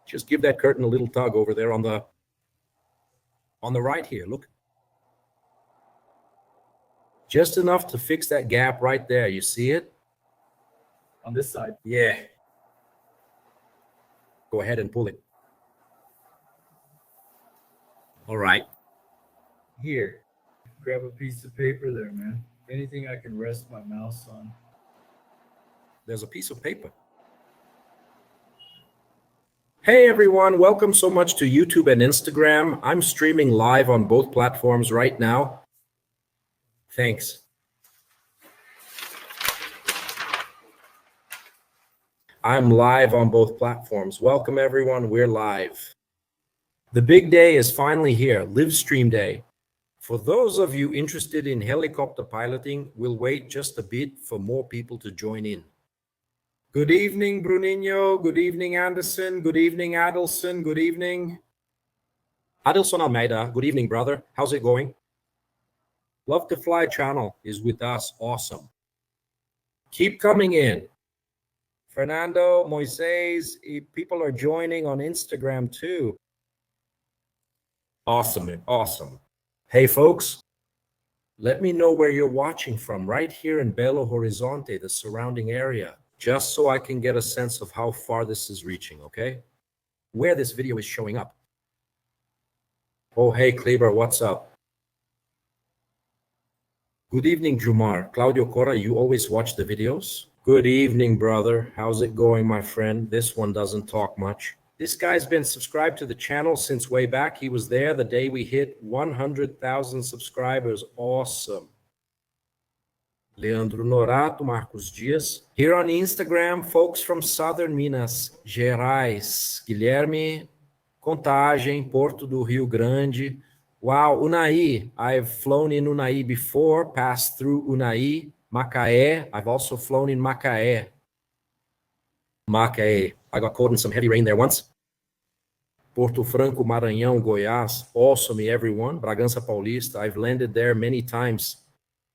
Just give that curtain a little tug over there on the right here. Look. Just enough to fix that gap right there. You see it? On this side. Yeah. Go ahead and pull it. All right. Here. Grab a piece of paper there, man. Anything I can rest my mouse on. There's a piece of paper. Hey everyone, welcome so much to YouTube and Instagram. I'm streaming live on both platforms right now. Thanks. I'm live on both platforms. Welcome everyone, we're live. The big day is finally here, Livestream day. For those of you interested in helicopter piloting, we'll wait just a bit for more people to join in. Good evening, Bruninho. Good evening, Anderson. Good evening, Adelson. Good evening. Adelson Almeida. Good evening, brother. How's it going? Love to Fly channel is with us. Awesome. Keep coming in. Fernando, Moises, people are joining on Instagram too. Awesome. Awesome. Hey, folks. Let me know where you're watching from right here in Belo Horizonte, the surrounding area, just so I can get a sense of how far this is reaching, okay? Where this video is showing up. Oh, hey, Kleber, what's up? Good evening, Jumar. Claudio Cora, you always watch the videos? Good evening, brother. How's it going, my friend? This one doesn't talk much. This guy's been subscribed to the channel since way back. He was there the day we hit 100,000 subscribers. Awesome. Leandro Norato, Marcos Dias. Here on Instagram, folks from Southern Minas Gerais. Guilherme Contagem, Porto do Rio Grande. Wow, Unai. I've flown in Unai before, passed through Unai. Macaé. I've also flown in Macaé. Macaé. I got caught in some heavy rain there once. Porto Franco, Maranhão, Goiás. Awesome, everyone. Bragança Paulista. I've landed there many times.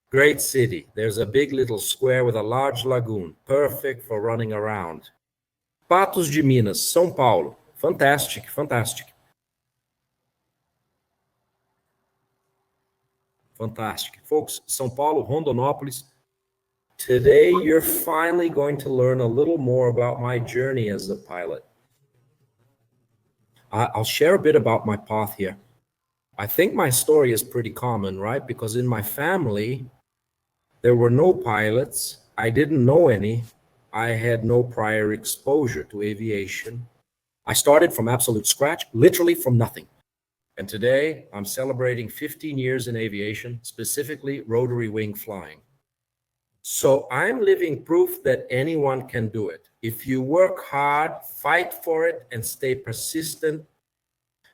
Great city. There's a big little square with a large lagoon. Perfect for running around. Patos de Minas, São Paulo. Fantastic, fantastic. Fantastic. Folks, São Paulo, Rondonópolis. Today, you're finally going to learn a little more about my journey as a pilot. I'll share a bit about my path here. I think my story is pretty common, right? Because in my family, there were no pilots. I didn't know any. I had no prior exposure to aviation. I started from absolute scratch, literally from nothing. And today, I'm celebrating 15 years in aviation, specifically rotary wing flying. So I'm living proof that anyone can do it. If you work hard, fight for it, and stay persistent,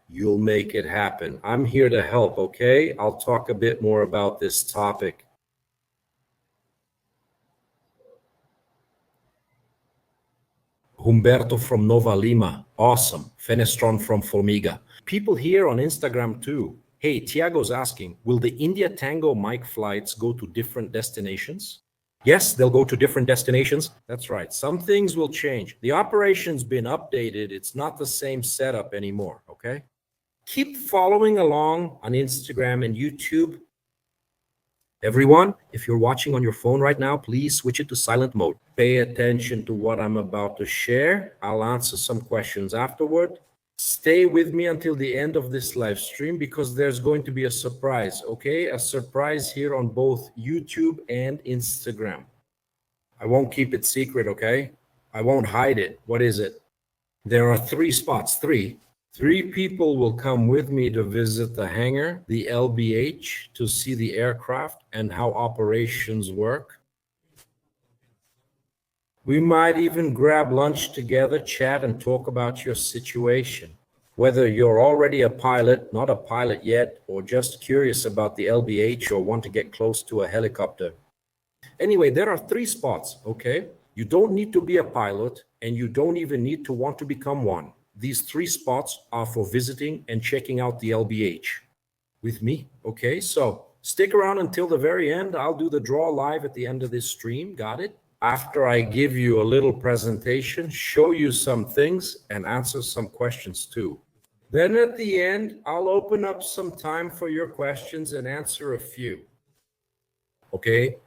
you'll make it happen. I'm here to help, okay? I'll talk a bit more about this topic. Humberto from Nova Lima. Awesome. Fenestron from Formiga. People here on Instagram too. Hey, Tiago's asking, will the India Tango Mike flights go to different destinations? Yes, they'll go to different destinations. That's right. Some things will change. The operation's been updated. It's not the same setup anymore, okay? Keep following along on Instagram and YouTube. Everyone, if you're watching on your phone right now, please switch it to silent mode. Pay attention to what I'm about to share. I'll answer some questions afterward. Stay with me until the end of this live stream because there's going to be a surprise, okay? A surprise here on both YouTube and Instagram. I won't keep it secret, okay? I won't hide it. What is it? There are 3 spots, 3. 3 people will come with me to visit the hangar, the LBH, to see the aircraft and how operations work. We might even grab lunch together, chat, and talk about your situation. Whether you're already a pilot, not a pilot yet, or just curious about the LBH or want to get close to a helicopter. Anyway, there are 3 spots, okay? You don't need to be a pilot, and you don't even need to want to become one. These 3 spots are for visiting and checking out the LBH with me, okay? So stick around until the very end. I'll do the draw live at the end of this stream. Got it? after I give you a little presentation, show you some things, and answer some questions too. Then at the end, I'll open up some time for your questions and answer a few. Okay?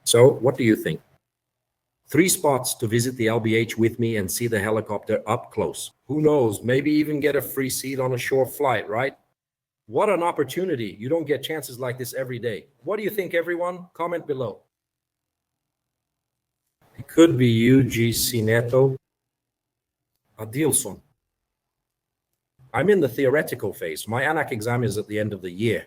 So, what do you think? 3 spots to visit the LBH with me and see the helicopter up close. Who knows, maybe even get a free seat on a short flight, right? What an opportunity. You don't get chances like this every day. What do you think, everyone? Comment below. It could be you, GC Neto. Adilson. I'm in the theoretical phase. My ANAC exam is at the end of the year.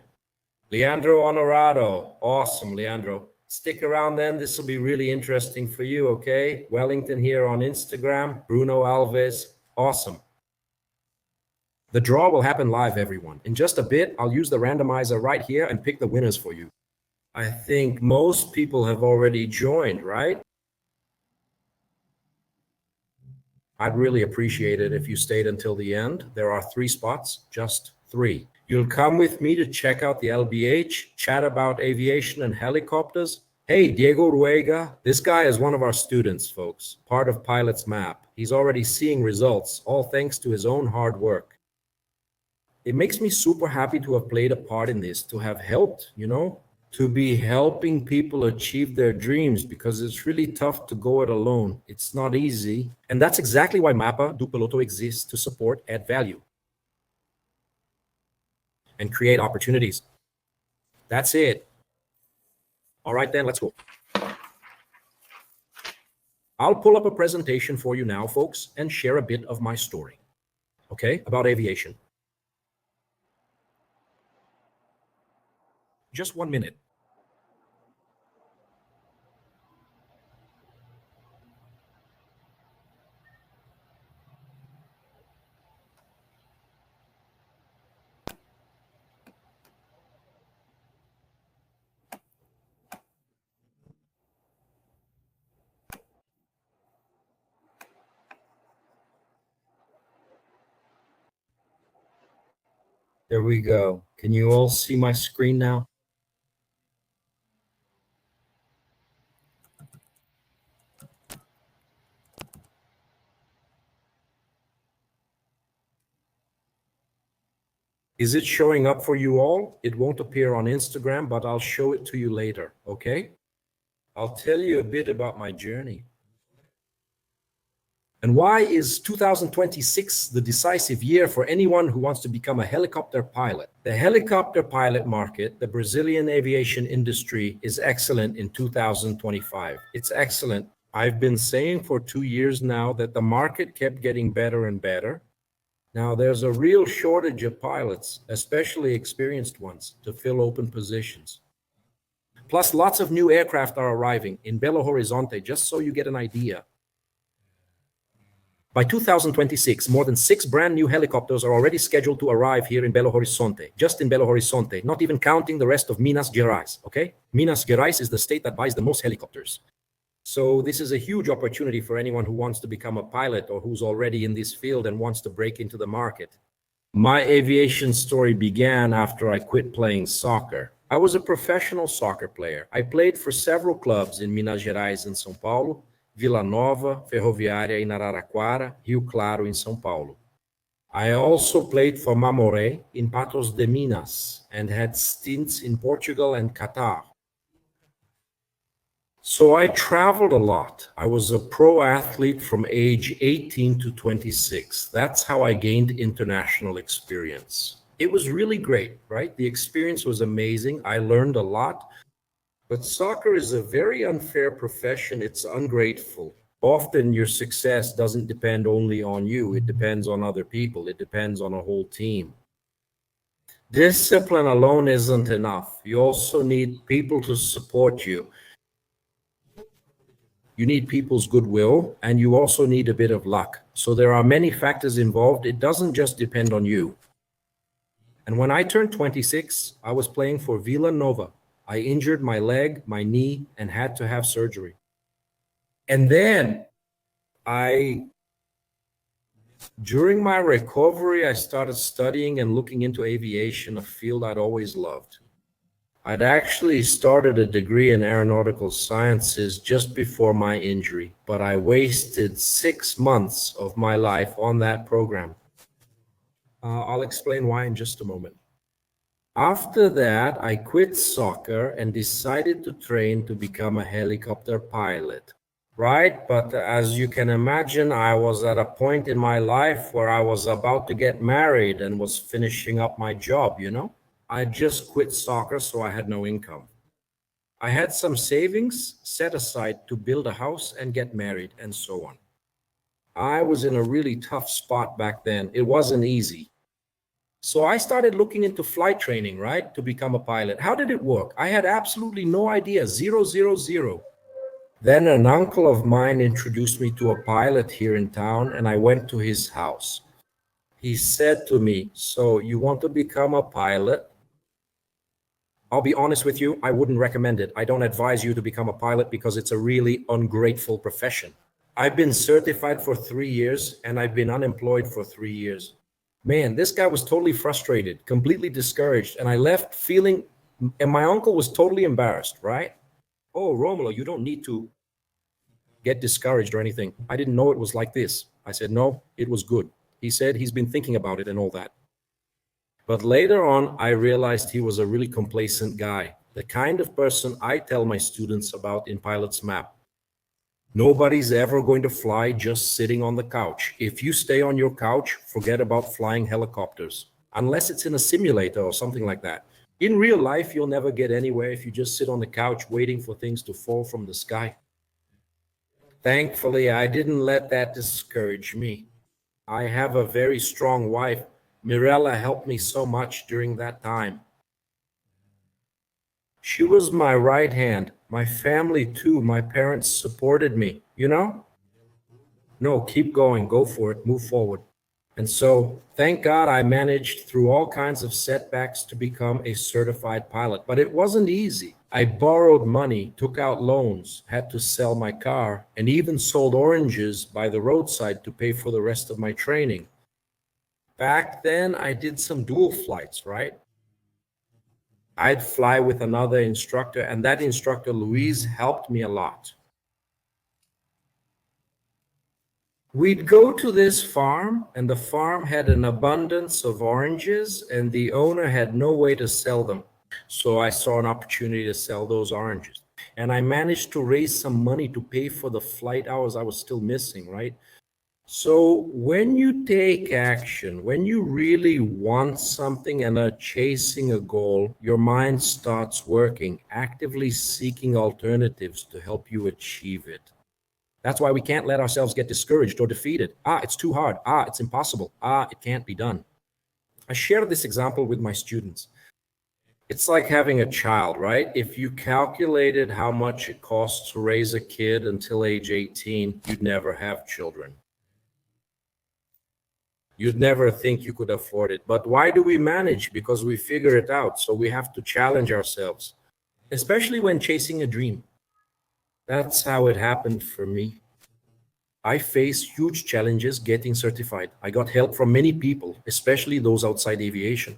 Leandro Honorado. Awesome, Leandro. Stick around then. This will be really interesting for you, okay? Wellington here on Instagram. Bruno Alves. Awesome. The draw will happen live, everyone. In just a bit, I'll use the randomizer right here and pick the winners for you. I think most people have already joined, right? I'd really appreciate it if you stayed until the end. There are 3 spots, just 3. You'll come with me to check out the LBH, chat about aviation and helicopters. Hey, Diego Ruega, this guy is one of our students, folks, part of Pilot's Map. He's already seeing results, all thanks to his own hard work. It makes me super happy to have played a part in this, to have helped, to be helping people achieve their dreams, because it's really tough to go it alone. It's not easy. And that's exactly why Mapa do Piloto exists, to support, add value, and create opportunities. That's it. All right, then, let's go. I'll pull up a presentation for you now, folks, and share a bit of my story, okay, about aviation. Just 1 minute. There we go. Can you all see my screen now? Is it showing up for you all? It won't appear on Instagram, but I'll show it to you later, okay? I'll tell you a bit about my journey. And why is 2026 the decisive year for anyone who wants to become a helicopter pilot? The helicopter pilot market, the Brazilian aviation industry, is excellent in 2025. It's excellent. I've been saying for 2 years now that the market kept getting better and better. Now there's a real shortage of pilots, especially experienced ones, to fill open positions. Plus, lots of new aircraft are arriving in Belo Horizonte, just so you get an idea. By 2026, more than 6 brand new helicopters are already scheduled to arrive here in Belo Horizonte, just in Belo Horizonte, not even counting the rest of Minas Gerais, okay? Minas Gerais is the state that buys the most helicopters. So this is a huge opportunity for anyone who wants to become a pilot or who's already in this field and wants to break into the market. My aviation story began after I quit playing soccer. I was a professional soccer player. I played for several clubs in Minas Gerais and São Paulo, Vila Nova, Ferroviária in Araraquara, Rio Claro in São Paulo. I also played for Mamoré in Patos de Minas and had stints in Portugal and Qatar. So I traveled a lot. I was a pro athlete from age 18 to 26. That's how I gained international experience. It was really great, right? The experience was amazing. I learned a lot. But soccer is a very unfair profession. It's ungrateful. Often your success doesn't depend only on you. It depends on other people. It depends on a whole team. Discipline alone isn't enough. You also need people to support you. You need people's goodwill, and you also need a bit of luck. So there are many factors involved. It doesn't just depend on you. And when I turned 26, I was playing for Vila Nova. I injured my leg, my knee, and had to have surgery. And then during my recovery, I started studying and looking into aviation, a field I'd always loved. I'd actually started a degree in aeronautical sciences just before my injury, but I wasted 6 months of my life on that program. I'll explain why in just a moment. After that, I quit soccer and decided to train to become a helicopter pilot. Right, but as you can imagine, I was at a point in my life where I was about to get married and was finishing up my job. I just quit soccer, so I had no income. I had some savings set aside to build a house and get married and so on. I was in a really tough spot back then. It wasn't easy. So I started looking into flight training, right, to become a pilot. How did it work? I had absolutely no idea. Zero, zero, zero. Then an uncle of mine introduced me to a pilot here in town, and I went to his house. He said to me, "So you want to become a pilot?" I'll be honest with you, I wouldn't recommend it. I don't advise you to become a pilot because it's a really ungrateful profession. I've been certified for 3 years and I've been unemployed for 3 years. Man, this guy was totally frustrated, completely discouraged, and I left feeling, and my uncle was totally embarrassed, right? Oh, Romulo, you don't need to get discouraged or anything. I didn't know it was like this. I said, no, it was good. He said he's been thinking about it and all that. But later on, I realized he was a really complacent guy, the kind of person I tell my students about in Pilot's Map. Nobody's ever going to fly just sitting on the couch. If you stay on your couch, forget about flying helicopters, unless it's in a simulator or something like that. In real life, you'll never get anywhere if you just sit on the couch waiting for things to fall from the sky. Thankfully, I didn't let that discourage me. I have a very strong wife. Mirella helped me so much during that time. She was my right hand. My family, too. My parents supported me. No, keep going. Go for it. Move forward. And so, thank God I managed through all kinds of setbacks to become a certified pilot. But it wasn't easy. I borrowed money, took out loans, had to sell my car, and even sold oranges by the roadside to pay for the rest of my training. Back then, I did some dual flights, right? I'd fly with another instructor, and that instructor, Louise, helped me a lot. We'd go to this farm, and the farm had an abundance of oranges, and the owner had no way to sell them. So I saw an opportunity to sell those oranges. And I managed to raise some money to pay for the flight hours I was still missing, right? So when you take action, when you really want something and are chasing a goal, your mind starts working, actively seeking alternatives to help you achieve it. That's why we can't let ourselves get discouraged or defeated. It's too hard. It's impossible. It can't be done. I share this example with my students. It's like having a child, right? If you calculated how much it costs to raise a kid until age 18, you'd never have children. You'd never think you could afford it. But why do we manage? Because we figure it out. So we have to challenge ourselves, especially when chasing a dream. That's how it happened for me. I faced huge challenges getting certified. I got help from many people, especially those outside aviation.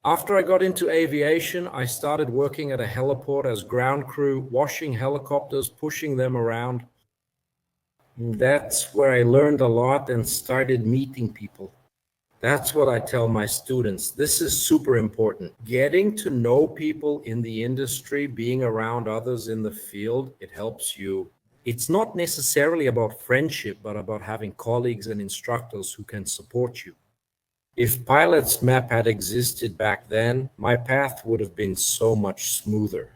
After I got into aviation, I started working at a heliport as ground crew, washing helicopters, pushing them around. That's where I learned a lot and started meeting people. That's what I tell my students. This is super important. Getting to know people in the industry, being around others in the field, it helps you. It's not necessarily about friendship, but about having colleagues and instructors who can support you. If Pilot's Map had existed back then, my path would have been so much smoother.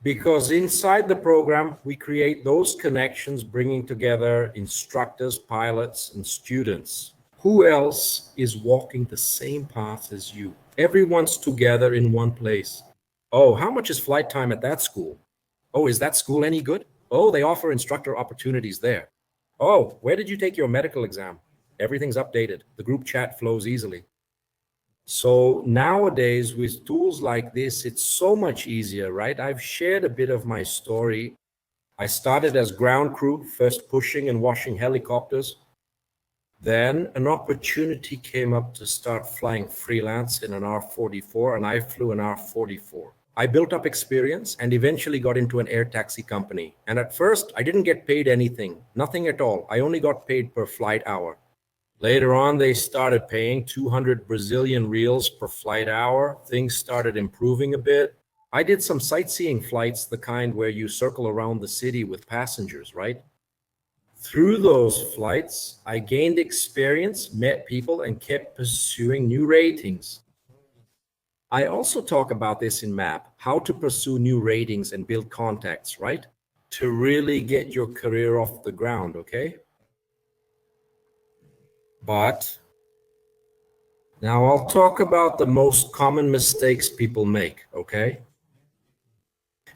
Because inside the program, we create those connections, bringing together instructors, pilots, and students. Who else is walking the same path as you? Everyone's together in one place. Oh, how much is flight time at that school? Oh, is that school any good? Oh, they offer instructor opportunities there. Oh, where did you take your medical exam? Everything's updated. The group chat flows easily. So nowadays, with tools like this, it's so much easier, right? I've shared a bit of my story. I started as ground crew, first pushing and washing helicopters. Then an opportunity came up to start flying freelance in an R-44, and I flew an R-44. I built up experience and eventually got into an air taxi company. And at first, I didn't get paid anything, nothing at all. I only got paid per flight hour. Later on, they started paying 200 Brazilian reals per flight hour. Things started improving a bit. I did some sightseeing flights, the kind where you circle around the city with passengers, right? Through those flights, I gained experience, met people, and kept pursuing new ratings. I also talk about this in MAP, how to pursue new ratings and build contacts, right? To really get your career off the ground, okay? But now I'll talk about the most common mistakes people make, okay?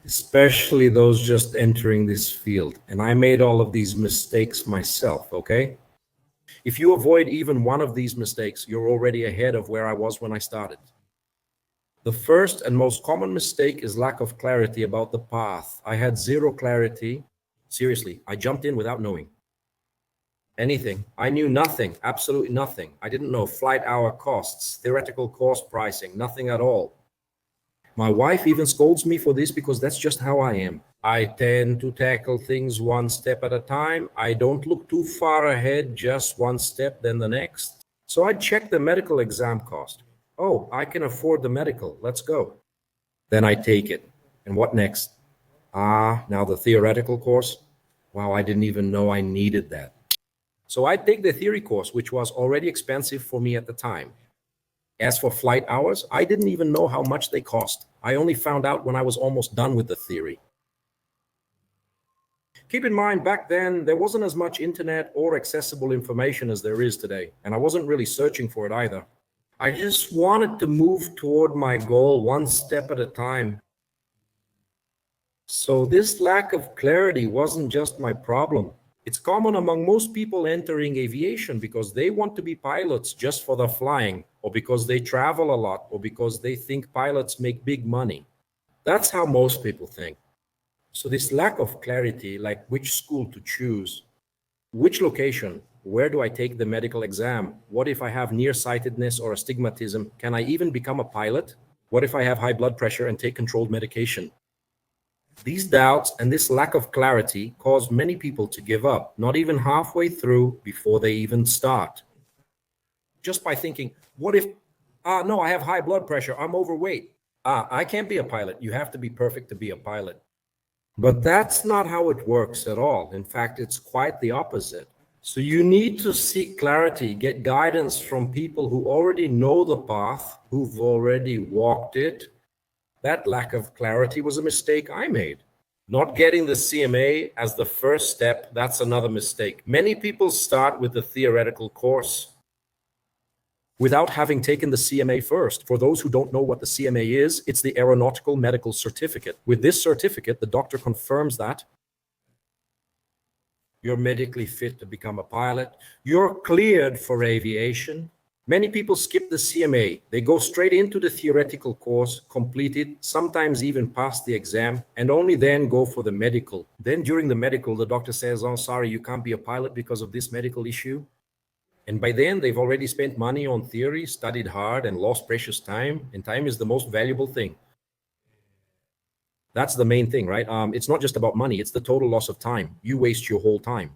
Especially those just entering this field. And I made all of these mistakes myself, okay? If you avoid even one of these mistakes, you're already ahead of where I was when I started. The first and most common mistake is lack of clarity about the path. I had zero clarity. Seriously, I jumped in without knowing anything. I knew nothing, absolutely nothing. I didn't know flight hour costs, theoretical course pricing, nothing at all. My wife even scolds me for this because that's just how I am. I tend to tackle things one step at a time. I don't look too far ahead, just one step, then the next. So I check the medical exam cost. Oh, I can afford the medical. Let's go. Then I take it. And what next? Now the theoretical course. Wow, I didn't even know I needed that. So I take the theory course, which was already expensive for me at the time. As for flight hours, I didn't even know how much they cost. I only found out when I was almost done with the theory. Keep in mind, back then, there wasn't as much internet or accessible information as there is today, and I wasn't really searching for it either. I just wanted to move toward my goal one step at a time. So this lack of clarity wasn't just my problem. It's common among most people entering aviation because they want to be pilots just for the flying, or because they travel a lot, or because they think pilots make big money. That's how most people think. So this lack of clarity, like which school to choose, which location, where do I take the medical exam? What if I have nearsightedness or astigmatism? Can I even become a pilot? What if I have high blood pressure and take controlled medication? These doubts and this lack of clarity cause many people to give up, not even halfway through before they even start. Just by thinking, what if, no, I have high blood pressure, I'm overweight. I can't be a pilot. You have to be perfect to be a pilot. But that's not how it works at all. In fact, it's quite the opposite. So you need to seek clarity, get guidance from people who already know the path, who've already walked it. That lack of clarity was a mistake I made. Not getting the CMA as the first step, that's another mistake. Many people start with the theoretical course without having taken the CMA first. For those who don't know what the CMA is, it's the Aeronautical Medical Certificate. With this certificate, the doctor confirms that you're medically fit to become a pilot, you're cleared for aviation. Many people skip the CMA. They go straight into the theoretical course, complete it, sometimes even pass the exam, and only then go for the medical. Then during the medical, the doctor says, oh, sorry, you can't be a pilot because of this medical issue. And by then, they've already spent money on theory, studied hard, and lost precious time. And time is the most valuable thing. That's the main thing, right? It's not just about money. It's the total loss of time. You waste your whole time.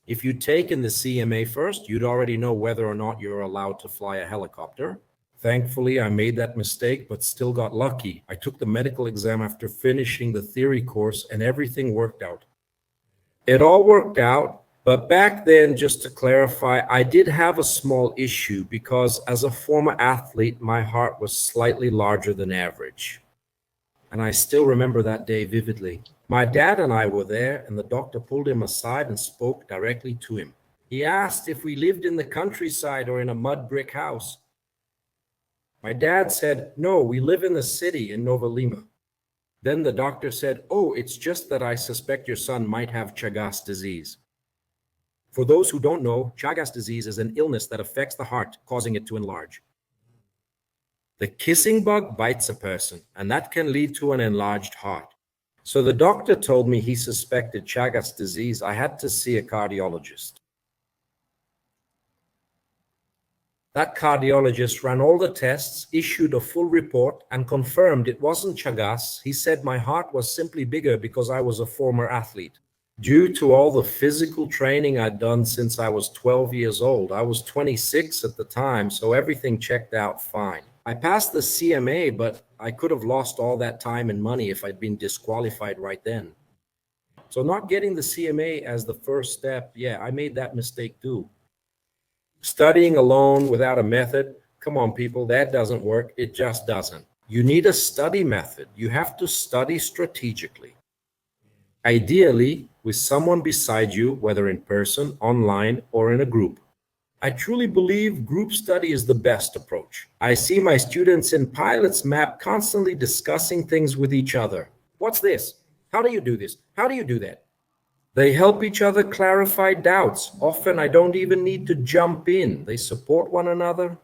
If you'd taken the CMA first, you'd already know whether or not you're allowed to fly a helicopter. Thankfully, I made that mistake, but still got lucky. I took the medical exam after finishing the theory course, and everything worked out. It all worked out, but back then, just to clarify, I did have a small issue because as a former athlete, my heart was slightly larger than average. And I still remember that day vividly. My dad and I were there, and the doctor pulled him aside and spoke directly to him. He asked if we lived in the countryside or in a mud brick house. My dad said, no, we live in the city in Nova Lima. Then the doctor said, oh, it's just that I suspect your son might have Chagas disease. For those who don't know, Chagas disease is an illness that affects the heart, causing it to enlarge. The kissing bug bites a person, and that can lead to an enlarged heart. So the doctor told me he suspected Chagas disease. I had to see a cardiologist. That cardiologist ran all the tests, issued a full report, and confirmed it wasn't Chagas. He said my heart was simply bigger because I was a former athlete. Due to all the physical training I'd done since I was 12 years old, I was 26 at the time, so everything checked out fine. I passed the CMA, but I could have lost all that time and money if I'd been disqualified right then. So not getting the CMA as the first step, yeah, I made that mistake too. Studying alone without a method, come on, people, that doesn't work. It just doesn't. You need a study method. You have to study strategically. Ideally, with someone beside you, whether in person, online, or in a group. I truly believe group study is the best approach. I see my students in Pilot's Map constantly discussing things with each other. What's this? How do you do this? How do you do that? They help each other clarify doubts. Often I don't even need to jump in. They support one another,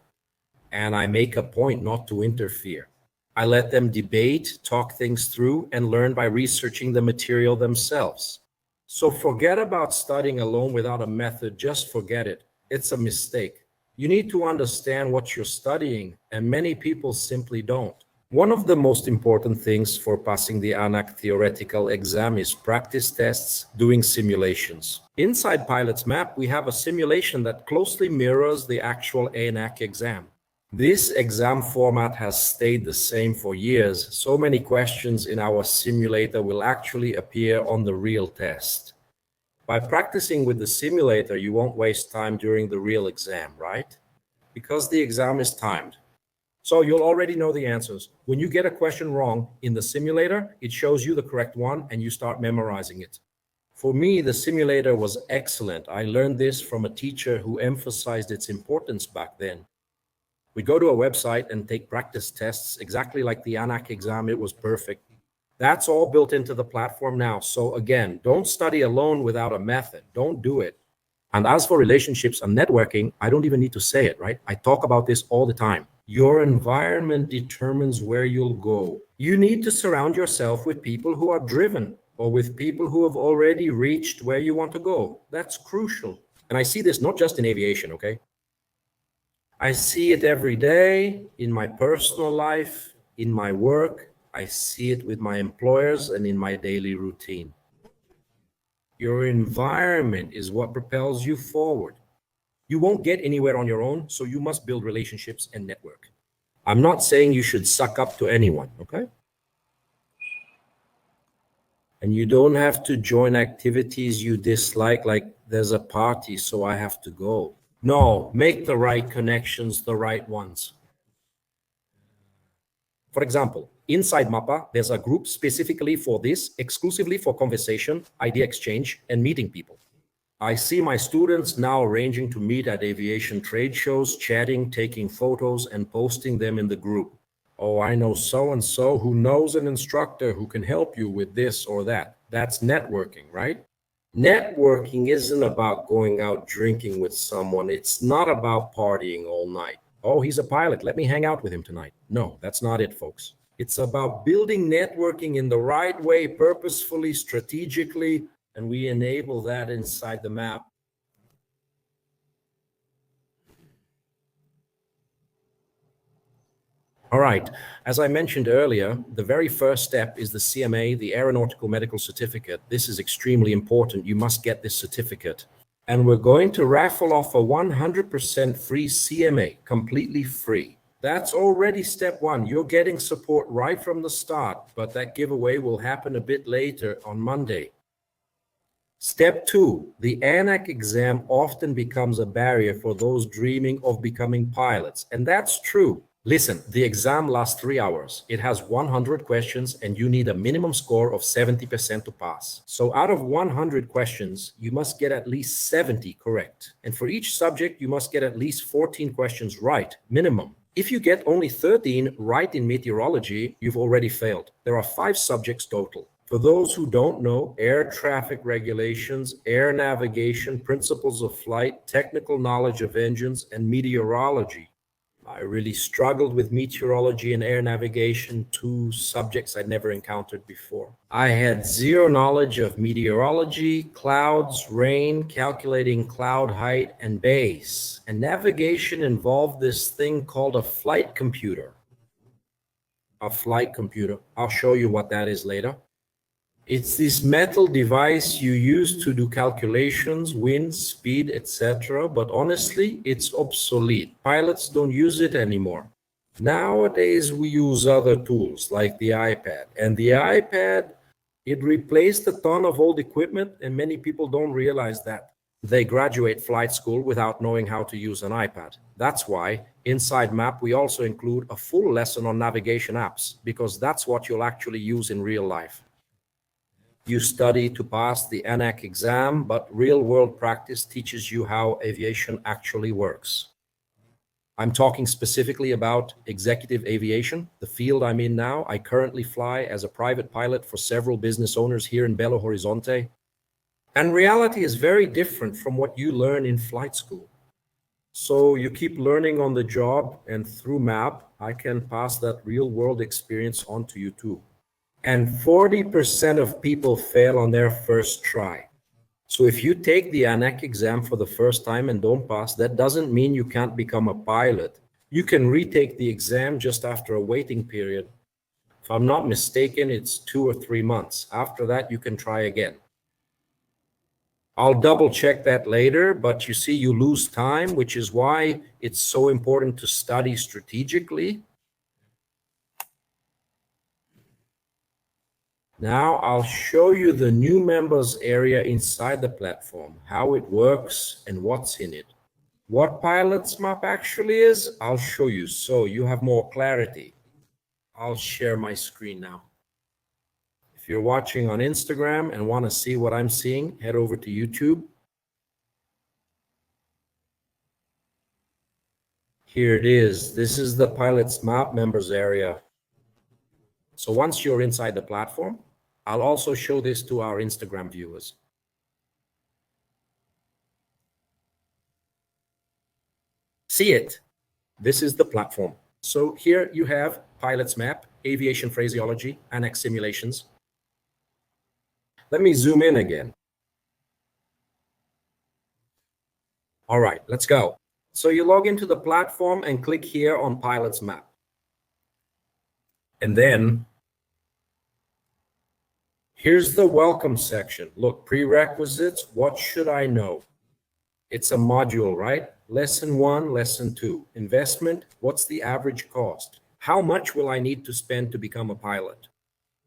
and I make a point not to interfere. I let them debate, talk things through, and learn by researching the material themselves. So forget about studying alone without a method. Just forget it. It's a mistake. You need to understand what you're studying, and many people simply don't. One of the most important things for passing the ANAC theoretical exam is practice tests, doing simulations. Inside Pilot's Map, we have a simulation that closely mirrors the actual ANAC exam. This exam format has stayed the same for years. So many questions in our simulator will actually appear on the real test. By practicing with the simulator, you won't waste time during the real exam, right? Because the exam is timed. So you'll already know the answers. When you get a question wrong in the simulator, it shows you the correct one and you start memorizing it. For me, the simulator was excellent. I learned this from a teacher who emphasized its importance back then. We go to a website and take practice tests exactly like the ANAC exam. It was perfect. That's all built into the platform now. So again, don't study alone without a method. Don't do it. And as for relationships and networking, I don't even need to say it, right? I talk about this all the time. Your environment determines where you'll go. You need to surround yourself with people who are driven or with people who have already reached where you want to go. That's crucial. And I see this not just in aviation, okay? I see it every day in my personal life, in my work. I see it with my employers and in my daily routine. Your environment is what propels you forward. You won't get anywhere on your own, so you must build relationships and network. I'm not saying you should suck up to anyone, okay? And you don't have to join activities you dislike, like there's a party, so I have to go. No, make the right connections, the right ones. For example, inside MAPA, there's a group specifically for this, exclusively for conversation, idea exchange, and meeting people. I see my students now arranging to meet at aviation trade shows, chatting, taking photos, and posting them in the group. Oh, I know so-and-so who knows an instructor who can help you with this or that. That's networking, right? Networking isn't about going out drinking with someone. It's not about partying all night. Oh, he's a pilot. Let me hang out with him tonight. No, that's not it, folks. It's about building networking in the right way, purposefully, strategically, and we enable that inside the map. All right, as I mentioned earlier, the very first step is the CMA, the Aeronautical Medical Certificate. This is extremely important. You must get this certificate. And we're going to raffle off a 100% free CMA, completely free. That's already step one. You're getting support right from the start, but that giveaway will happen a bit later on Monday. Step two, the ANAC exam often becomes a barrier for those dreaming of becoming pilots, and that's true. Listen, the exam lasts 3 hours. It has 100 questions and you need a minimum score of 70% to pass. So out of 100 questions, you must get at least 70 correct. And for each subject, you must get at least 14 questions right, minimum. If you get only 13 right in meteorology, you've already failed. There are 5 subjects total. For those who don't know, air traffic regulations, air navigation, principles of flight, technical knowledge of engines, and meteorology. I really struggled with meteorology and air navigation, two subjects I'd never encountered before. I had zero knowledge of meteorology, clouds, rain, calculating cloud height and base. And navigation involved this thing called a flight computer. A flight computer. I'll show you what that is later. It's this metal device you use to do calculations, wind, speed, etc. But honestly, it's obsolete. Pilots don't use it anymore. Nowadays, we use other tools like the iPad. And the iPad, it replaced a ton of old equipment, and many people don't realize that. They graduate flight school without knowing how to use an iPad. That's why inside MAP, we also include a full lesson on navigation apps, because that's what you'll actually use in real life. You study to pass the ANAC exam, but real-world practice teaches you how aviation actually works. I'm talking specifically about executive aviation, the field I'm in now. I currently fly as a private pilot for several business owners here in Belo Horizonte. And reality is very different from what you learn in flight school. So you keep learning on the job, and through MAP, I can pass that real-world experience on to you too. And 40% of people fail on their first try. So if you take the ANAC exam for the first time and don't pass, that doesn't mean you can't become a pilot. You can retake the exam just after a waiting period. If I'm not mistaken, it's 2 or 3 months. After that, you can try again. I'll double check that later, but you see, you lose time, which is why it's so important to study strategically. Now I'll show you the new members area inside the platform, how it works and what's in it. What Pilots Map actually is, I'll show you so you have more clarity. I'll share my screen now. If you're watching on Instagram and want to see what I'm seeing, head over to YouTube. Here it is. This is the Pilots Map members area. So once you're inside the platform, I'll also show this to our Instagram viewers. See it? This is the platform. So here you have Pilots Map, Aviation Phraseology, ANAC Simulations. Let me zoom in again. All right, let's go. So you log into the platform and click here on Pilots Map. And then here's the welcome section. Look, prerequisites, what should I know? It's a module, right? Lesson 1, lesson 2. Investment, what's the average cost? How much will I need to spend to become a pilot?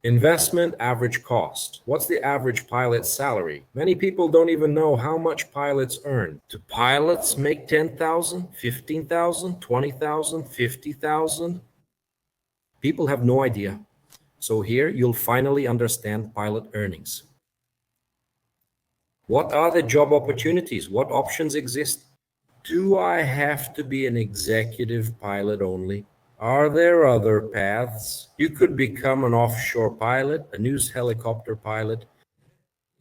Investment, average cost. What's the average pilot's salary? Many people don't even know how much pilots earn. Do pilots make 10,000, 15,000, 20,000, 50,000? People have no idea. So here you'll finally understand pilot earnings. What are the job opportunities? What options exist? Do I have to be an executive pilot only? Are there other paths? You could become an offshore pilot, a news helicopter pilot.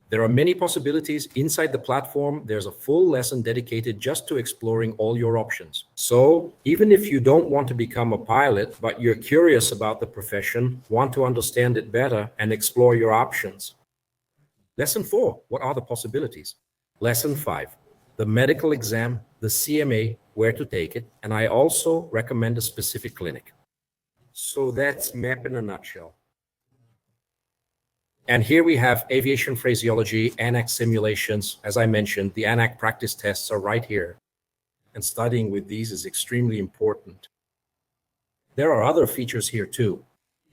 There are many possibilities inside the platform. There's a full lesson dedicated just to exploring all your options. So even if you don't want to become a pilot, but you're curious about the profession, want to understand it better and explore your options. Lesson 4, what are the possibilities? Lesson 5, the medical exam, the CMA, where to take it, and I also recommend a specific clinic. So that's MAP in a nutshell. And here we have aviation phraseology, ANAC simulations. As I mentioned, the ANAC practice tests are right here. And studying with these is extremely important. There are other features here too.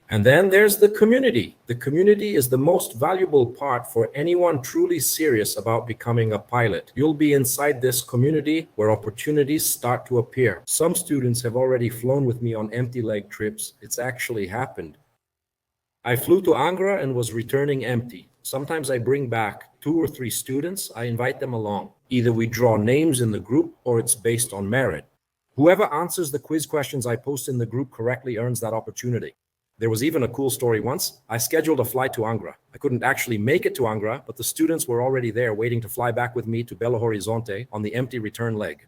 And then there's the community. The community is the most valuable part for anyone truly serious about becoming a pilot. You'll be inside this community where opportunities start to appear. Some students have already flown with me on empty leg trips. It's actually happened. I flew to Angra and was returning empty. Sometimes I bring back 2 or 3 students. I invite them along. Either we draw names in the group or it's based on merit. Whoever answers the quiz questions I post in the group correctly earns that opportunity. There was even a cool story once. I scheduled a flight to Angra. I couldn't actually make it to Angra, but the students were already there waiting to fly back with me to Belo Horizonte on the empty return leg.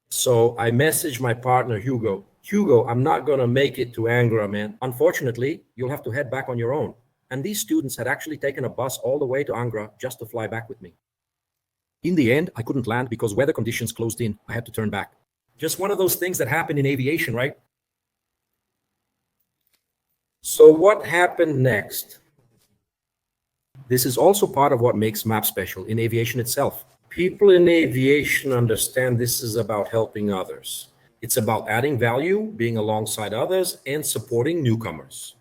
So I messaged my partner, Hugo. Hugo, I'm not going to make it to Angra, man. Unfortunately, you'll have to head back on your own. And these students had actually taken a bus all the way to Angra just to fly back with me. In the end, I couldn't land because weather conditions closed in. I had to turn back. Just one of those things that happen in aviation, right? So what happened next? This is also part of what makes MAP special in aviation itself. People in aviation understand this is about helping others. It's about adding value, being alongside others, and supporting newcomers.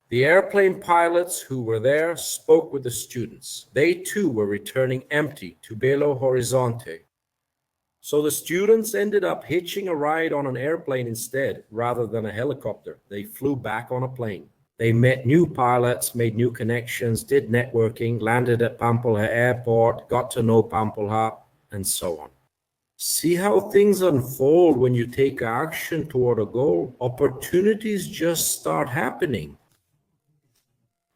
The airplane pilots who were there spoke with the students. They too were returning empty to Belo Horizonte. So the students ended up hitching a ride on an airplane instead, rather than a helicopter. They flew back on a plane. They met new pilots, made new connections, did networking, landed at Pampelha Airport, got to know Pampelha, and so on. See how things unfold when you take action toward a goal. Opportunities just start happening.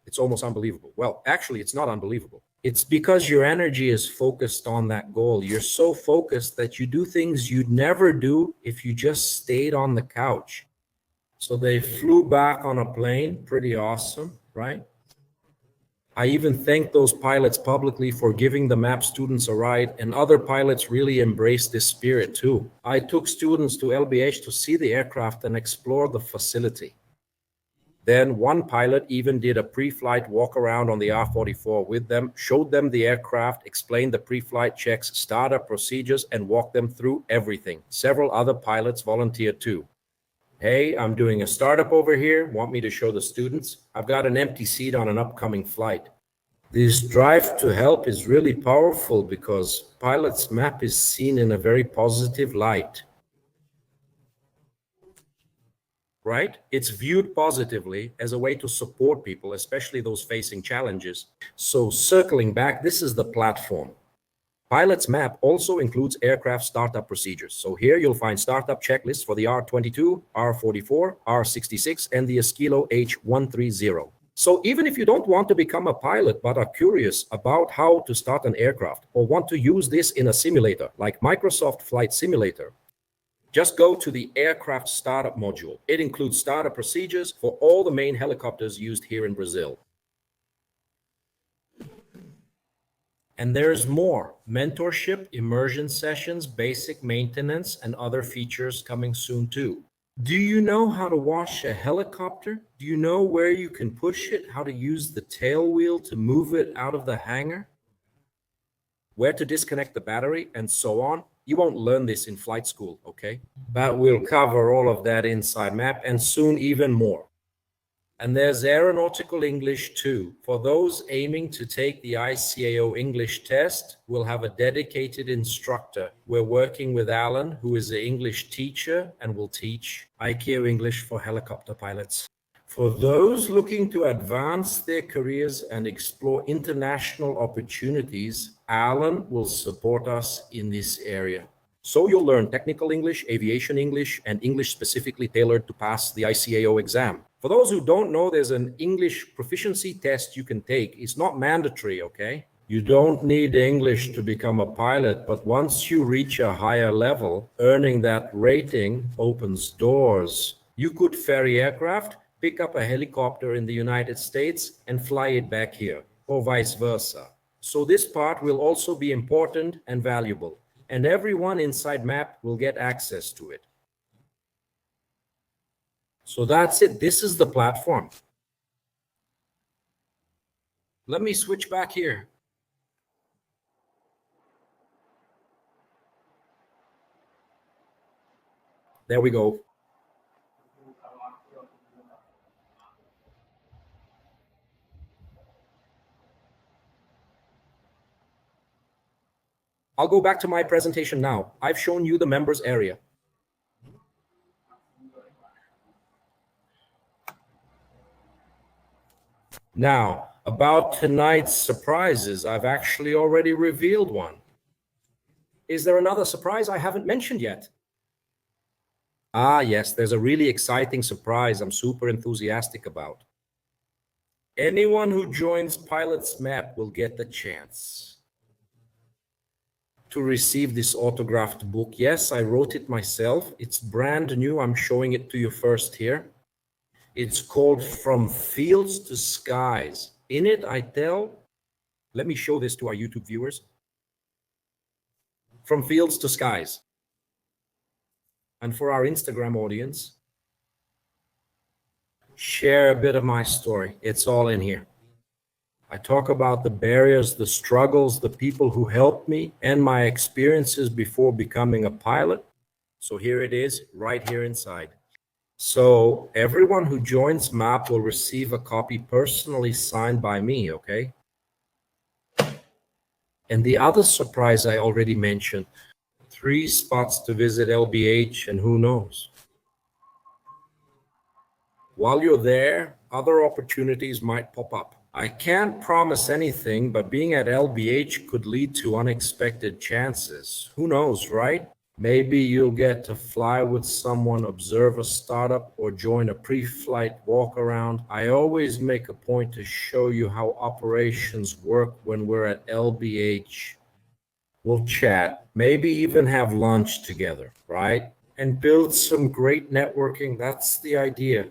It's almost unbelievable. Well, actually, it's not unbelievable. It's because your energy is focused on that goal. You're so focused that you do things you'd never do if you just stayed on the couch. So they flew back on a plane. Pretty awesome, right? I even thanked those pilots publicly for giving the MAP students a ride, and other pilots really embraced this spirit too. I took students to LBH to see the aircraft and explore the facility. Then one pilot even did a pre-flight walk around on the R-44 with them, showed them the aircraft, explained the pre-flight checks, startup procedures, and walked them through everything. Several other pilots volunteered too. Hey, I'm doing a startup over here. Want me to show the students? I've got an empty seat on an upcoming flight. This drive to help is really powerful because Pilot's Map is seen in a very positive light. Right? It's viewed positively as a way to support people, especially those facing challenges. So circling back, this is the platform. Pilot's Map also includes aircraft startup procedures. So here you'll find startup checklists for the R-22, R-44, R-66, and the Esquilo H-130. So even if you don't want to become a pilot but are curious about how to start an aircraft or want to use this in a simulator like Microsoft Flight Simulator, just go to the aircraft startup module. It includes startup procedures for all the main helicopters used here in Brazil. And there's more: mentorship, immersion sessions, basic maintenance, and other features coming soon too. Do you know how to wash a helicopter? Do you know where you can push it, how to use the tail wheel to move it out of the hangar? Where to disconnect the battery, and so on? You won't learn this in flight school, okay? But we'll cover all of that inside MAP and soon even more. And there's aeronautical English too. For those aiming to take the ICAO English test, we'll have a dedicated instructor. We're working with Alan, who is an English teacher and will teach ICAO English for helicopter pilots. For those looking to advance their careers and explore international opportunities, Alan will support us in this area. So you'll learn technical English, aviation English, and English specifically tailored to pass the ICAO exam. For those who don't know, there's an English proficiency test you can take. It's not mandatory, okay? You don't need English to become a pilot, but once you reach a higher level, earning that rating opens doors. You could ferry aircraft, pick up a helicopter in the United States, and fly it back here, or vice versa. So this part will also be important and valuable, and everyone inside MAP will get access to it. So that's it. This is the platform. Let me switch back here. There we go. I'll go back to my presentation now. I've shown you the members area. Now, about tonight's surprises, I've actually already revealed one. Is there another surprise I haven't mentioned yet? Ah, yes, there's a really exciting surprise I'm super enthusiastic about. Anyone who joins Pilot's Map will get the chance. to receive this autographed book. Yes, I wrote it myself. It's brand new. I'm showing it to you first here. It's called From Fields to Skies. In it, I tell, let me show this to our YouTube viewers. From Fields to Skies. And for our Instagram audience, share a bit of my story. It's all in here. I talk about the barriers, the struggles, the people who helped me, and my experiences before becoming a pilot. So here it is, right here inside. So everyone who joins MAP will receive a copy personally signed by me, okay? And the other surprise I already mentioned, 3 spots to visit LBH, and who knows? While you're there, other opportunities might pop up. I can't promise anything, but being at LBH could lead to unexpected chances. Who knows, right? Maybe you'll get to fly with someone, observe a startup, or join a pre-flight walk-around. I always make a point to show you how operations work when we're at LBH. We'll chat, maybe even have lunch together, right? And build some great networking. That's the idea.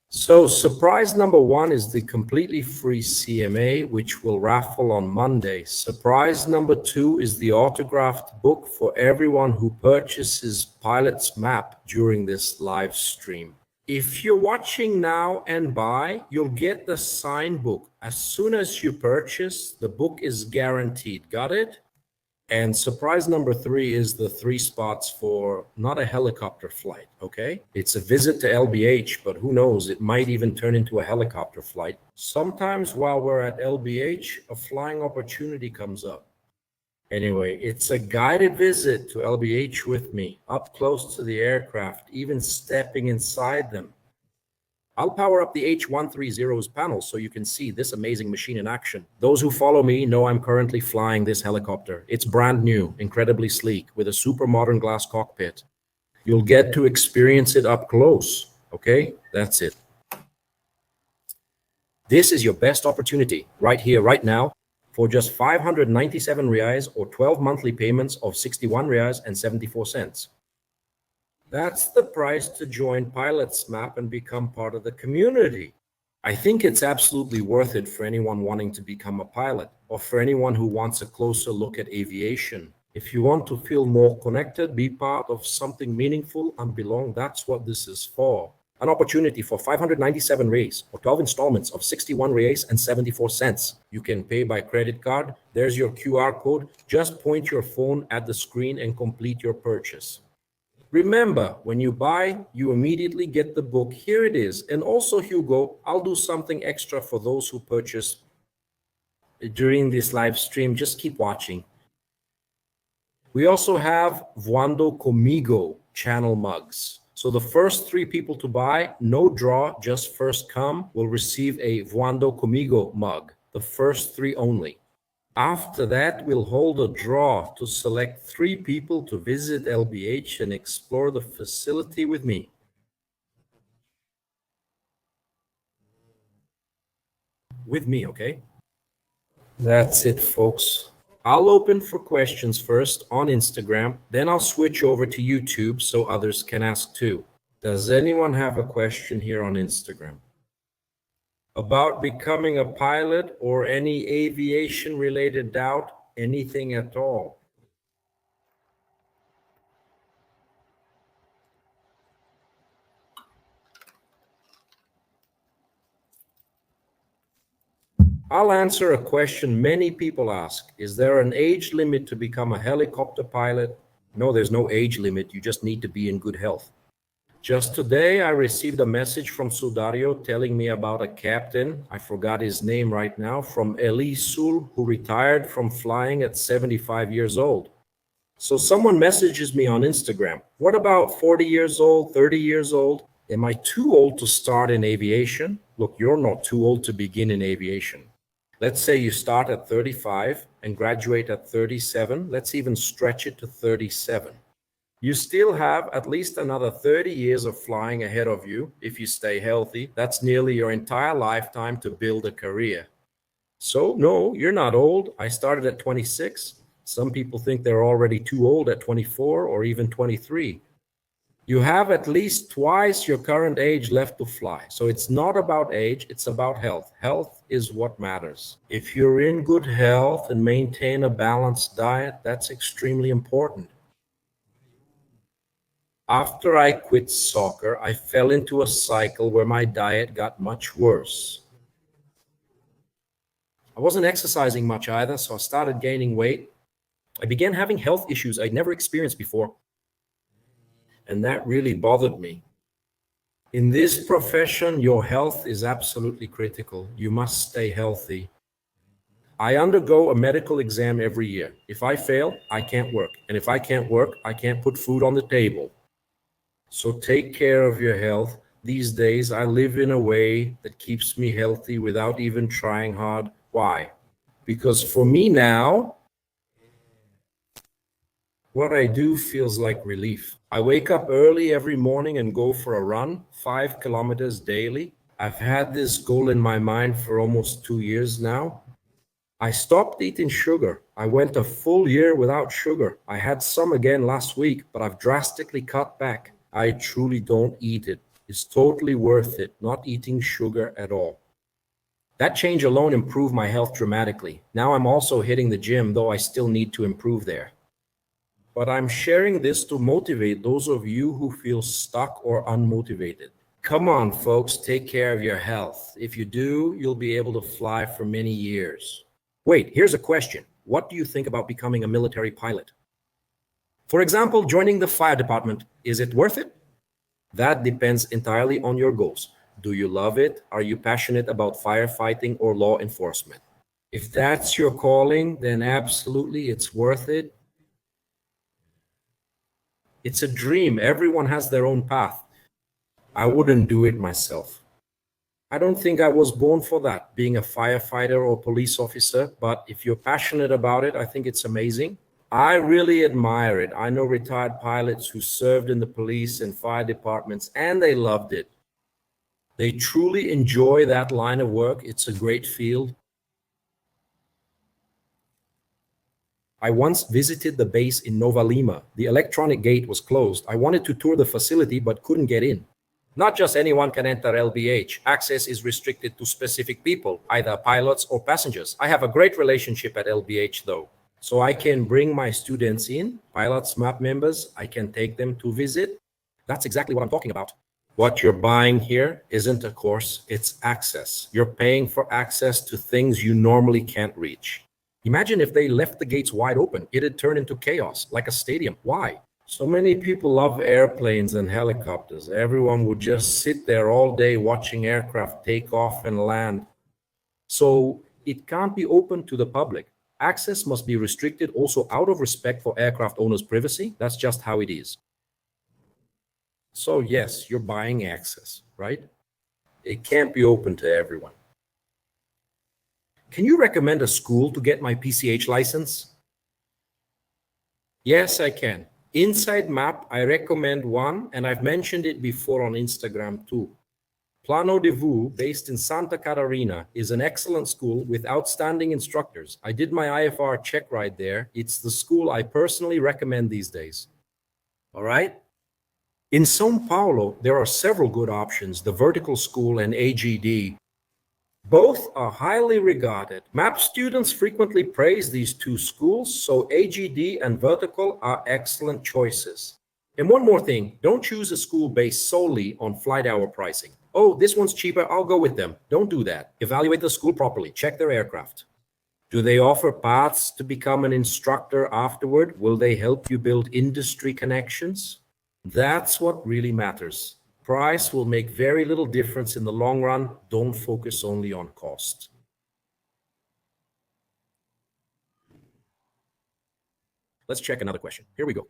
So surprise number 1 is the completely free CMA, which will raffle on Monday. Surprise number 2 is the autographed book for everyone who purchases Pilot's Map during this live stream. If you're watching now and buy, you'll get the signed book. As soon as you purchase, the book is guaranteed. Got it? And surprise number 3 is the 3 spots for not a helicopter flight, okay? It's a visit to LBH, but who knows, it might even turn into a helicopter flight. Sometimes while we're at LBH, a flying opportunity comes up. Anyway, it's a guided visit to LBH with me, up close to the aircraft, even stepping inside them. I'll power up the H130's panel so you can see this amazing machine in action. Those who follow me know I'm currently flying this helicopter. It's brand new, incredibly sleek, with a super modern glass cockpit. You'll get to experience it up close, okay? That's it. This is your best opportunity, right here, right now, for just 597 reais or 12 monthly payments of 61 reais and 74 cents. That's the price to join Pilot's Map and become part of the community. I think it's absolutely worth it for anyone wanting to become a pilot or for anyone who wants a closer look at aviation. If you want to feel more connected, be part of something meaningful and belong, that's what this is for. An opportunity for 597 reais or 12 installments of 61 reais and 74 cents. You can pay by credit card. There's your QR code. Just point your phone at the screen and complete your purchase. Remember, when you buy, you immediately get the book. Here it is. And also, Hugo, I'll do something extra for those who purchase during this live stream. Just keep watching. We also have Voando Comigo channel mugs. So the first 3 people to buy, no draw, just first come, will receive a Voando Comigo mug. The first 3 only. After that, we'll hold a draw to select 3 people to visit LBH and explore the facility with me. Okay? That's it, folks. I'll open for questions first on Instagram, then I'll switch over to YouTube so others can ask too. Does anyone have a question here on Instagram? About becoming a pilot or any aviation-related doubt, anything at all? I'll answer a question many people ask. Is there an age limit to become a helicopter pilot? No, there's no age limit. You just need to be in good health. Just today, I received a message from Sudario telling me about a captain, I forgot his name right now, from Elisul, who retired from flying at 75 years old. So someone messages me on Instagram. What about 40 years old, 30 years old? Am I too old to start in aviation? Look, you're not too old to begin in aviation. Let's say you start at 35 and graduate at 37. Let's even stretch it to 37. You still have at least another 30 years of flying ahead of you if you stay healthy. That's nearly your entire lifetime to build a career. So, no, you're not old. I started at 26. Some people think they're already too old at 24 or even 23. You have at least twice your current age left to fly. So it's not about age, it's about health. Health is what matters. If you're in good health and maintain a balanced diet, that's extremely important. After I quit soccer, I fell into a cycle where my diet got much worse. I wasn't exercising much either, so I started gaining weight. I began having health issues I'd never experienced before, and that really bothered me. In this profession, your health is absolutely critical. You must stay healthy. I undergo a medical exam every year. If I fail, I can't work. And if I can't work, I can't put food on the table. So take care of your health. These days, I live in a way that keeps me healthy without even trying hard. Why? Because for me now, what I do feels like relief. I wake up early every morning and go for a run, 5 kilometers daily. I've had this goal in my mind for almost 2 years now. I stopped eating sugar. I went a full year without sugar. I had some again last week, but I've drastically cut back. I truly don't eat it. It's totally worth it, not eating sugar at all. That change alone improved my health dramatically. Now I'm also hitting the gym, though I still need to improve there. But I'm sharing this to motivate those of you who feel stuck or unmotivated. Come on, folks, take care of your health. If you do, you'll be able to fly for many years. Wait, here's a question. What do you think about becoming a military pilot? For example, joining the fire department. Is it worth it? That depends entirely on your goals. Do you love it? Are you passionate about firefighting or law enforcement? If that's your calling, then absolutely it's worth it. It's a dream. Everyone has their own path. I wouldn't do it myself. I don't think I was born for that, being a firefighter or police officer, but if you're passionate about it, I think it's amazing. I really admire it. I know retired pilots who served in the police and fire departments, and they loved it. They truly enjoy that line of work. It's a great field. I once visited the base in Nova Lima. The electronic gate was closed. I wanted to tour the facility but couldn't get in. Not just anyone can enter LBH. Access is restricted to specific people, either pilots or passengers. I have a great relationship at LBH though. So I can bring my students in, pilots, MAP members, I can take them to visit. That's exactly what I'm talking about. What you're buying here isn't a course, it's access. You're paying for access to things you normally can't reach. Imagine if they left the gates wide open. It'd turn into chaos, like a stadium. Why? So many people love airplanes and helicopters. Everyone would just sit there all day watching aircraft take off and land. So it can't be open to the public. Access must be restricted also out of respect for aircraft owners' privacy. That's just how it is. So yes, you're buying access, right? It can't be open to everyone. Can you recommend a school to get my PCH license? Yes, I can. Inside Map, I recommend one, and I've mentioned it before on Instagram too. Plano de Vu, based in Santa Catarina, is an excellent school with outstanding instructors. I did my IFR check ride there. It's the school I personally recommend these days. All right? In Sao Paulo, there are several good options, the Vertical School and AGD. Both are highly regarded. MAP students frequently praise these two schools, so AGD and Vertical are excellent choices. And one more thing, don't choose a school based solely on flight hour pricing. Oh, this one's cheaper, I'll go with them. Don't do that. Evaluate the school properly, check their aircraft. Do they offer paths to become an instructor afterward? Will they help you build industry connections? That's what really matters. Price will make very little difference in the long run. Don't focus only on cost. Let's check another question. Here we go.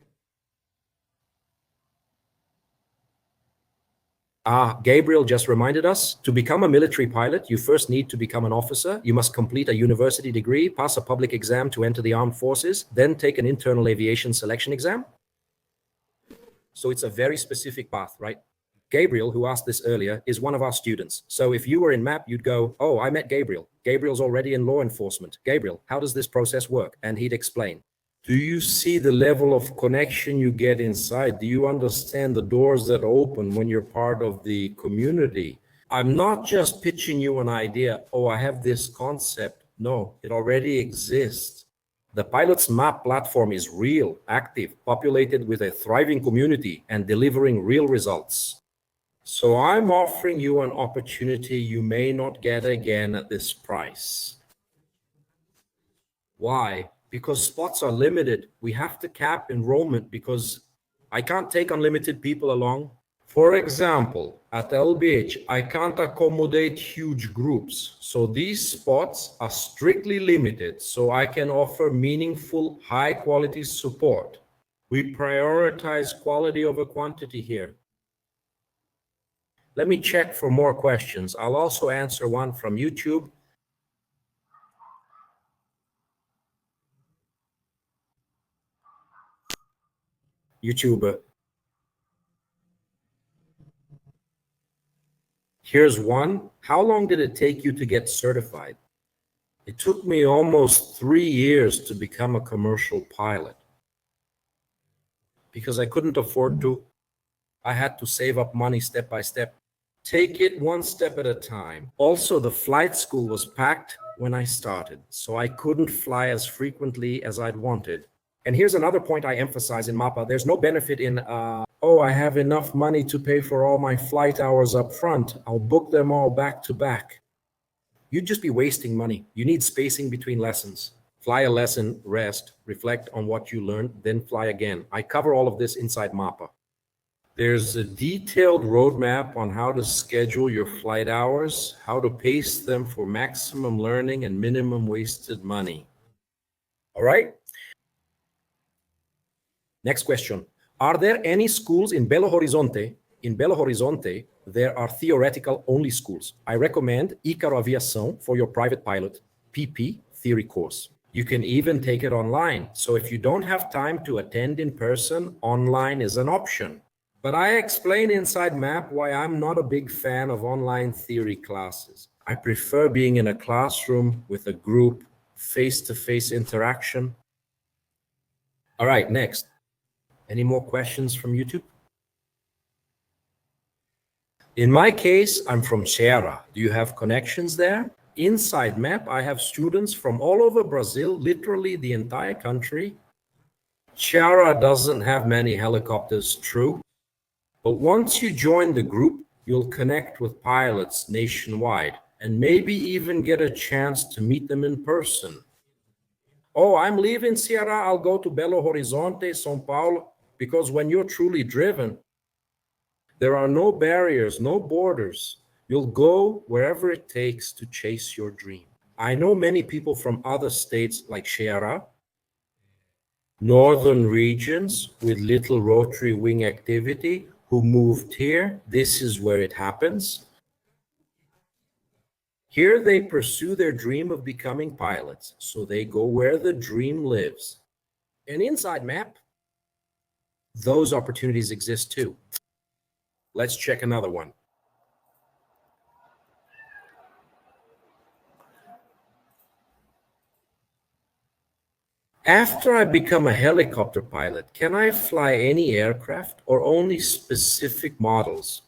Gabriel just reminded us, to become a military pilot, you first need to become an officer. You must complete a university degree, pass a public exam to enter the armed forces, then take an internal aviation selection exam. So it's a very specific path, right? Gabriel, who asked this earlier, is one of our students. So if you were in MAP, you'd go, oh, I met Gabriel. Gabriel's already in law enforcement. Gabriel, how does this process work? And he'd explain. Do you see the level of connection you get inside? Do you understand the doors that open when you're part of the community? I'm not just pitching you an idea, oh, I have this concept. No, it already exists. The Pilot's Map platform is real, active, populated with a thriving community and delivering real results. So I'm offering you an opportunity you may not get again at this price. Why? Because spots are limited. We have to cap enrollment because I can't take unlimited people along. For example, at LBH, I can't accommodate huge groups. So these spots are strictly limited so I can offer meaningful, high quality support. We prioritize quality over quantity here. Let me check for more questions. I'll also answer one from YouTube. YouTuber. Here's one. How long did it take you to get certified? It took me almost 3 years to become a commercial pilot because I couldn't afford to. I had to save up money step by step. Take it one step at a time. Also, the flight school was packed when I started, so I couldn't fly as frequently as I'd wanted. And here's another point I emphasize in MAPA. There's no benefit in, oh, I have enough money to pay for all my flight hours up front. I'll book them all back to back. You'd just be wasting money. You need spacing between lessons. Fly a lesson, rest, reflect on what you learned, then fly again. I cover all of this inside MAPA. There's a detailed roadmap on how to schedule your flight hours, how to pace them for maximum learning and minimum wasted money. All right? Next question. Are there any schools in Belo Horizonte? In Belo Horizonte, there are theoretical only schools. I recommend Ícaro Aviação for your private pilot, PP theory course. You can even take it online. So if you don't have time to attend in person, online is an option. But I explain inside MAP why I'm not a big fan of online theory classes. I prefer being in a classroom with a group, face-to-face interaction. All right, next. Any more questions from YouTube? In my case, I'm from Ceará. Do you have connections there? Inside MAP, I have students from all over Brazil, literally the entire country. Ceará doesn't have many helicopters, true. But once you join the group, you'll connect with pilots nationwide and maybe even get a chance to meet them in person. Oh, I'm leaving Ceará, I'll go to Belo Horizonte, São Paulo, because when you're truly driven, there are no barriers, no borders. You'll go wherever it takes to chase your dream. I know many people from other states like Ceará, northern regions with little rotary wing activity who moved here. This is where it happens. Here they pursue their dream of becoming pilots, so they go where the dream lives. And inside MAP, those opportunities exist too. Let's check another one. After I become a helicopter pilot, can I fly any aircraft or only specific models?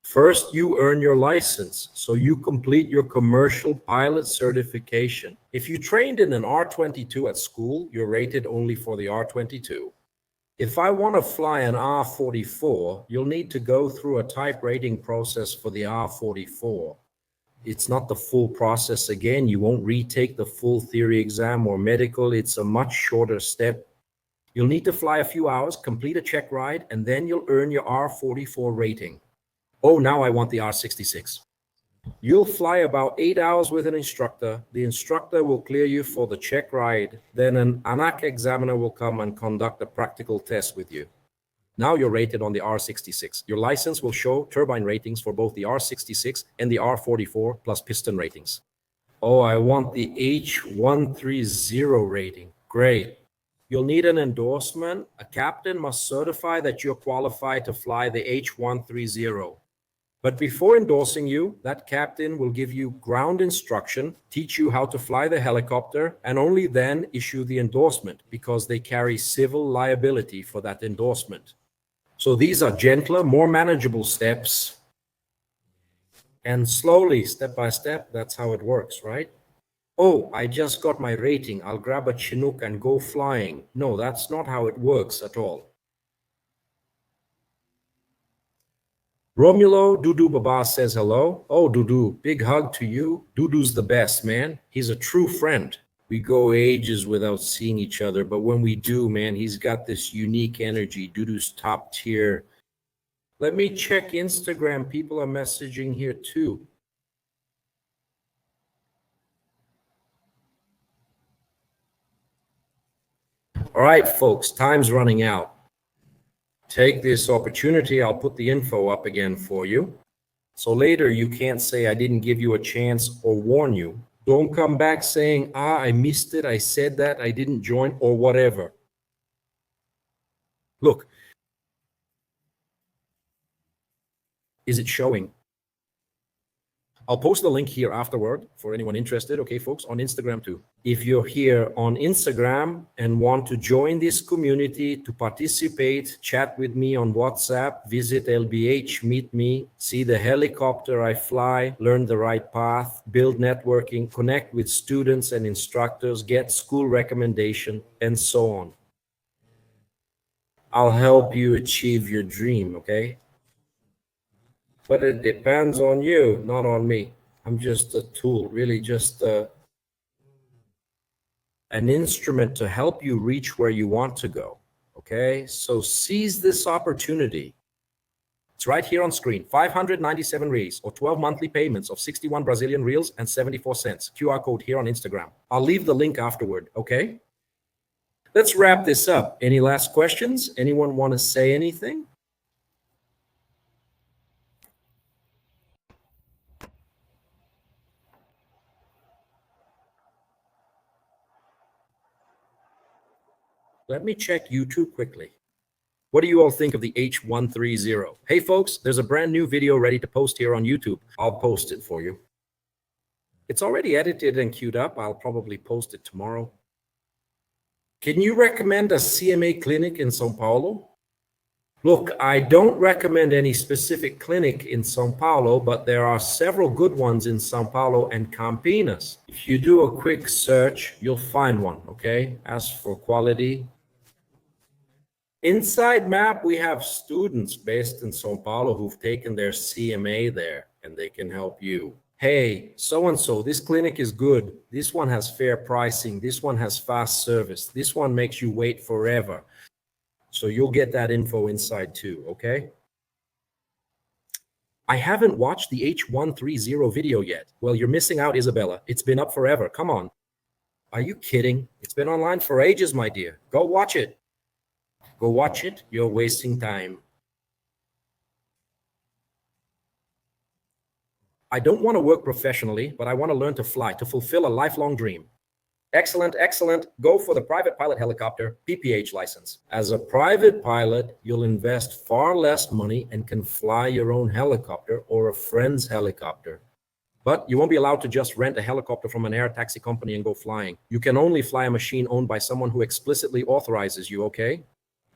First, you earn your license, so you complete your commercial pilot certification. If you trained in an R-22 at school, you're rated only for the R-22. If I want to fly an R-44, you'll need to go through a type rating process for the R-44. It's not the full process again. You won't retake the full theory exam or medical. It's a much shorter step. You'll need to fly a few hours, complete a check ride, and then you'll earn your R-44 rating. Oh, now I want the R-66. You'll fly about 8 hours with an instructor. The instructor will clear you for the check ride. Then an ANAC examiner will come and conduct a practical test with you. Now you're rated on the R-66. Your license will show turbine ratings for both the R-66 and the R-44 plus piston ratings. Oh, I want the H-130 rating. Great. You'll need an endorsement. A captain must certify that you're qualified to fly the H130. But before endorsing you, that captain will give you ground instruction, teach you how to fly the helicopter, and only then issue the endorsement because they carry civil liability for that endorsement. So these are gentler, more manageable steps. And slowly, step by step, that's how it works, right? Oh, I just got my rating. I'll grab a Chinook and go flying. No, that's not how it works at all. Romulo Dudu Baba says hello. Oh, Dudu, big hug to you. Dudu's the best, man. He's a true friend. We go ages without seeing each other, but when we do, man, he's got this unique energy. Dudu's top tier. Let me check Instagram. People are messaging here too. All right, folks, time's running out. Take this opportunity. I'll put the info up again for you. So later you can't say I didn't give you a chance or warn you. Don't come back saying, I missed it, I said that, I didn't join, or whatever. Look, is it showing? I'll post the link here afterward for anyone interested, okay, folks, on Instagram too. If you're here on Instagram and want to join this community, to participate, chat with me on WhatsApp, visit LBH, meet me, see the helicopter I fly, learn the right path, build networking, connect with students and instructors, get school recommendation, and so on. I'll help you achieve your dream, okay? But it depends on you, not on me. I'm just a tool, really just an instrument to help you reach where you want to go. Okay, so seize this opportunity. It's right here on screen. 597 reais or 12 monthly payments of 61 Brazilian reals and 74 cents. QR code here on Instagram. I'll leave the link afterward, okay? Let's wrap this up. Any last questions? Anyone want to say anything? Let me check YouTube quickly. What do you all think of the H130? Hey folks, there's a brand new video ready to post here on YouTube. I'll post it for you. It's already edited and queued up. I'll probably post it tomorrow. Can you recommend a CMA clinic in São Paulo? Look, I don't recommend any specific clinic in São Paulo, but there are several good ones in São Paulo and Campinas. If you do a quick search, you'll find one, okay? As for quality, inside map, we have students based in São Paulo who've taken their CMA there, and they can help you. Hey, so-and-so, this clinic is good. This one has fair pricing. This one has fast service. This one makes you wait forever. So you'll get that info inside too, okay? I haven't watched the H130 video yet. Well, you're missing out, Isabella. It's been up forever. Come on. Are you kidding? It's been online for ages, my dear. Go watch it. Go watch it. You're wasting time. I don't want to work professionally, but I want to learn to fly, to fulfill a lifelong dream. Excellent, excellent. Go for the private pilot helicopter PPH license. As a private pilot, you'll invest far less money and can fly your own helicopter or a friend's helicopter. But you won't be allowed to just rent a helicopter from an air taxi company and go flying. You can only fly a machine owned by someone who explicitly authorizes you, okay?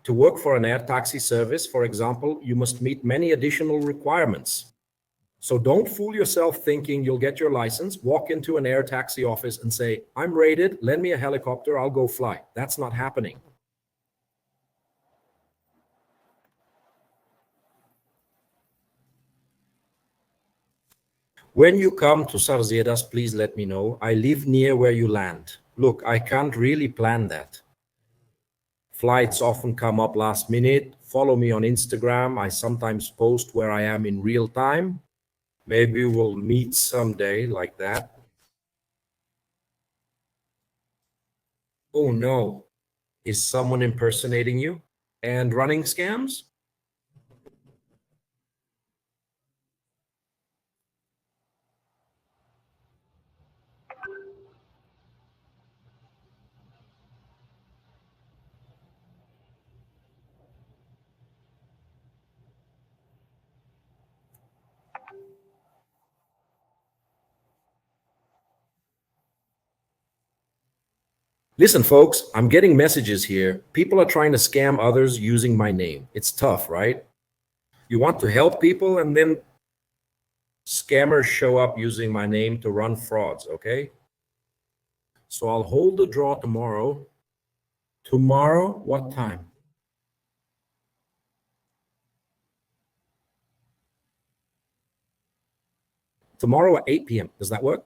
To work for an air taxi service, for example, you must meet many additional requirements. So don't fool yourself thinking you'll get your license, walk into an air taxi office and say, I'm rated, lend me a helicopter, I'll go fly. That's not happening. When you come to Sarzedas, please let me know. I live near where you land. Look, I can't really plan that. Flights often come up last minute. Follow me on Instagram. I sometimes post where I am in real time. Maybe we'll meet someday like that. Oh no, is someone impersonating you and running scams? Listen, folks, I'm getting messages here. People are trying to scam others using my name. It's tough, right? You want to help people, and then scammers show up using my name to run frauds, okay? So I'll hold the draw tomorrow. Tomorrow, what time? Tomorrow at 8 p.m. Does that work?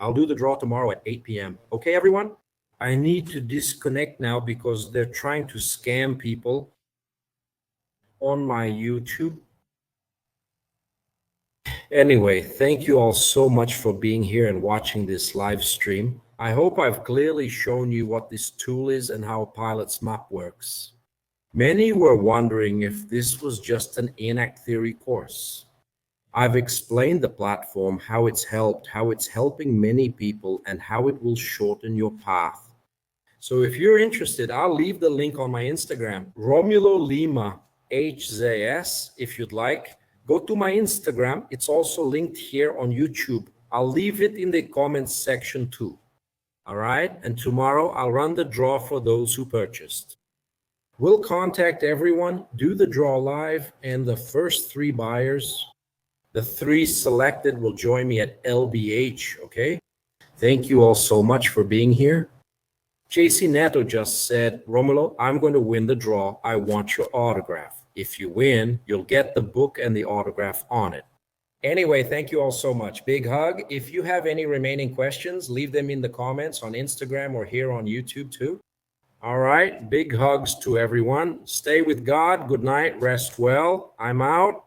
I'll do the draw tomorrow at 8 p.m. Okay, everyone? I need to disconnect now because they're trying to scam people on my YouTube. Anyway, thank you all so much for being here and watching this live stream. I hope I've clearly shown you what this tool is and how Pilot's Map works. Many were wondering if this was just an ENAC theory course. I've explained the platform, how it's helped, how it's helping many people, and how it will shorten your path. So if you're interested, I'll leave the link on my Instagram, Romulo Lima HZS, if you'd like. Go to my Instagram. It's also linked here on YouTube. I'll leave it in the comments section too. All right? And tomorrow I'll run the draw for those who purchased. We'll contact everyone, do the draw live, and the first 3 buyers, the 3 selected, will join me at LBH, okay? Thank you all so much for being here. JC Neto just said, Romulo, I'm going to win the draw. I want your autograph. If you win, you'll get the book and the autograph on it. Anyway, thank you all so much. Big hug. If you have any remaining questions, leave them in the comments on Instagram or here on YouTube too. All right. Big hugs to everyone. Stay with God. Good night. Rest well. I'm out.